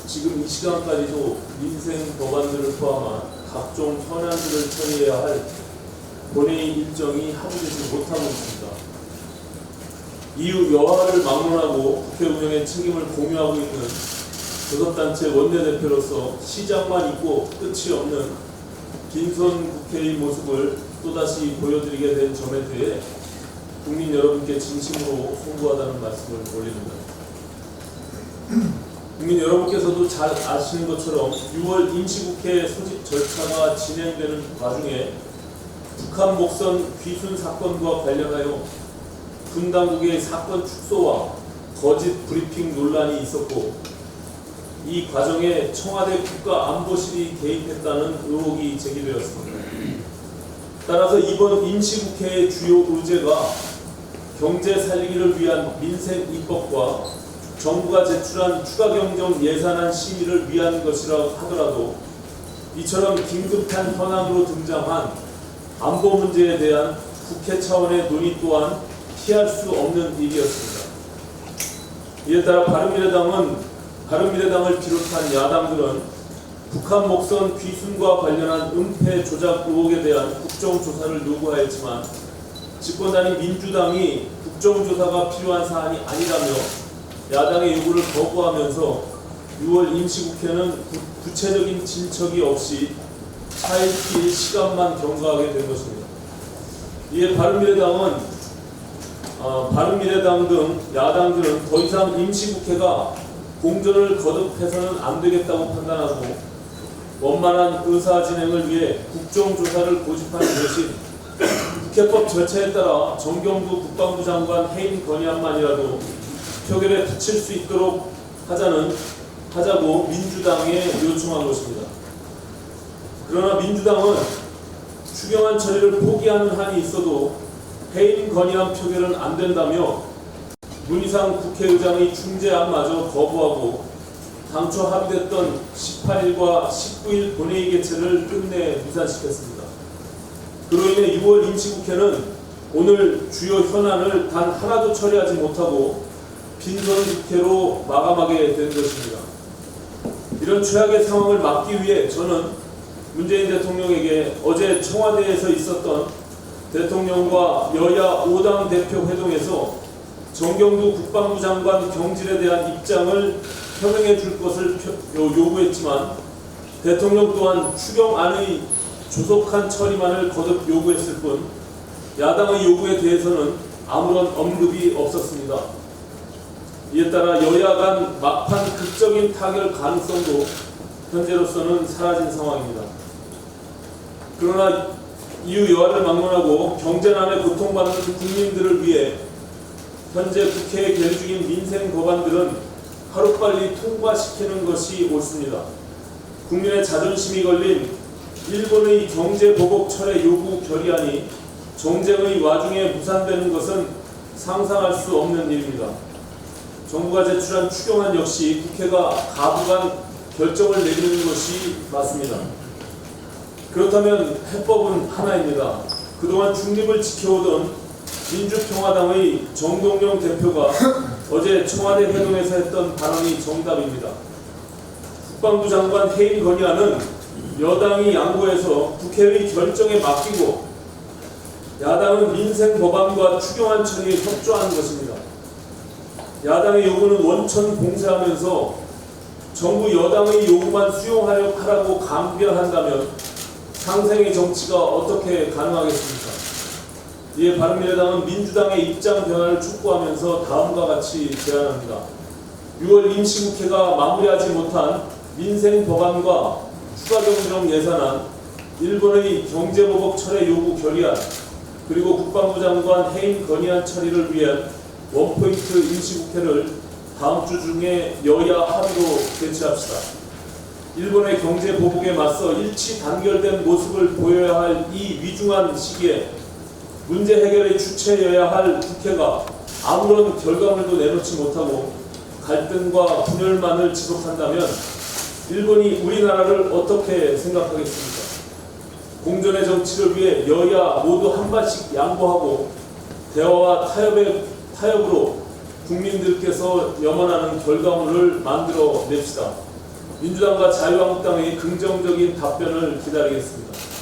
지금 이 시간까지도 민생 법안들을 포함한 각종 현안들을 처리해야 할 본회의 일정이 합의되지 못하고 있습니다. 이후 여하를 막론하고 국회 운영에 책임을 공유하고 있는 교섭단체 원내대표로서 시장만 있고 끝이 없는 빈손 국회의 모습을 또다시 보여드리게 된 점에 대해 국민 여러분께 진심으로 송구하다는 말씀을 올립니다. 국민 여러분께서도 잘 아시는 것처럼 6월 임시국회 소집 절차가 진행되는 와중에 북한 목선 귀순 사건과 관련하여 군 당국의 사건 축소와 거짓 브리핑 논란이 있었고, 이 과정에 청와대 국가안보실이 개입했다는 의혹이 제기되었습니다. 따라서 이번 임시국회의 주요 의제가 경제 살리기를 위한 민생 입법과 정부가 제출한 추가경정 예산안 심의를 위한 것이라 하더라도 이처럼 긴급한 현안으로 등장한 안보 문제에 대한 국회 차원의 논의 또한 피할 수 없는 일이었습니다. 이에 따라 바른미래당을 비롯한 야당들은 북한 목선 귀순과 관련한 은폐 조작 의혹에 대한 국정조사를 요구하였지만 집권당인 민주당이 국정조사가 필요한 사안이 아니라며 야당의 요구를 거부하면서 6월 임시국회는 구체적인 진척이 없이 차일피일 시간만 경과하게 된 것입니다. 이에 바른미래당 등 야당들은 더 이상 임시국회가 공전을 거듭해서는 안 되겠다고 판단하고 원만한 의사 진행을 위해 국정조사를 고집하는 대신 국회법 절차에 따라 정경부 국방부 장관 해임 건의안만이라도 표결에 붙일 수 있도록 하자고 민주당에 요청한 것입니다. 그러나 민주당은 추경안 처리를 포기하는 한이 있어도 해임 건의안 표결은 안 된다며 문희상 국회의장의 중재안마저 거부하고 당초 합의됐던 18일과 19일 본회의 개최를 끝내 무산시켰습니다. 그로 인해 6월 임시국회는 오늘 주요 현안을 단 하나도 처리하지 못하고 빈손 국회로 마감하게 된 것입니다. 이런 최악의 상황을 막기 위해 저는 문재인 대통령에게 어제 청와대에서 있었던 대통령과 여야 5당 대표 회동에서 정경두 국방부 장관 경질에 대한 입장을 표명해 줄 것을 요구했지만 대통령 또한 추경안의 조속한 처리만을 거듭 요구했을 뿐 야당의 요구에 대해서는 아무런 언급이 없었습니다. 이에 따라 여야 간 막판 극적인 타결 가능성도 현재로서는 사라진 상황입니다. 그러나 이후 여하를 막론하고 경제난에 고통받는 국민들을 위해 현재 국회에 계류 중인 민생 법안들은 하루빨리 통과시키는 것이 옳습니다. 국민의 자존심이 걸린 일본의 경제보복 철회 요구 결의안이 정쟁의 와중에 무산되는 것은 상상할 수 없는 일입니다. 정부가 제출한 추경안 역시 국회가 가부간 결정을 내리는 것이 맞습니다. 그렇다면 해법은 하나입니다. 그동안 중립을 지켜오던 민주평화당의 정동영 대표가 어제 청와대 회동에서 했던 발언이 정답입니다. 국방부 장관 해임 건의안은 여당이 양보해서 국회의 결정에 맡기고 야당은 민생 법안과 추경안 처리에 협조하는 것입니다. 야당의 요구는 원천 봉쇄하면서 정부 여당의 요구만 수용하라고 강변한다면 상생의 정치가 어떻게 가능하겠습니까? 이에 바른미래당은 민주당의 입장 변화를 촉구하면서 다음과 같이 제안합니다. 6월 임시국회가 마무리하지 못한 민생 법안과 추가경정 예산안, 일본의 경제보복 철회 요구 결의안, 그리고 국방부 장관 해임 건의안 처리를 위한 원포인트 임시국회를 다음 주 중에 여야 합의로 개최합시다. 일본의 경제보복에 맞서 일치 단결된 모습을 보여야 할 이 위중한 시기에 문제 해결의 주체여야 할 국회가 아무런 결과물도 내놓지 못하고 갈등과 분열만을 지속한다면 일본이 우리나라를 어떻게 생각하겠습니까? 공존의 정치를 위해 여야 모두 한 발씩 양보하고 대화와 타협으로 국민들께서 염원하는 결과물을 만들어 냅시다. 민주당과 자유한국당의 긍정적인 답변을 기다리겠습니다.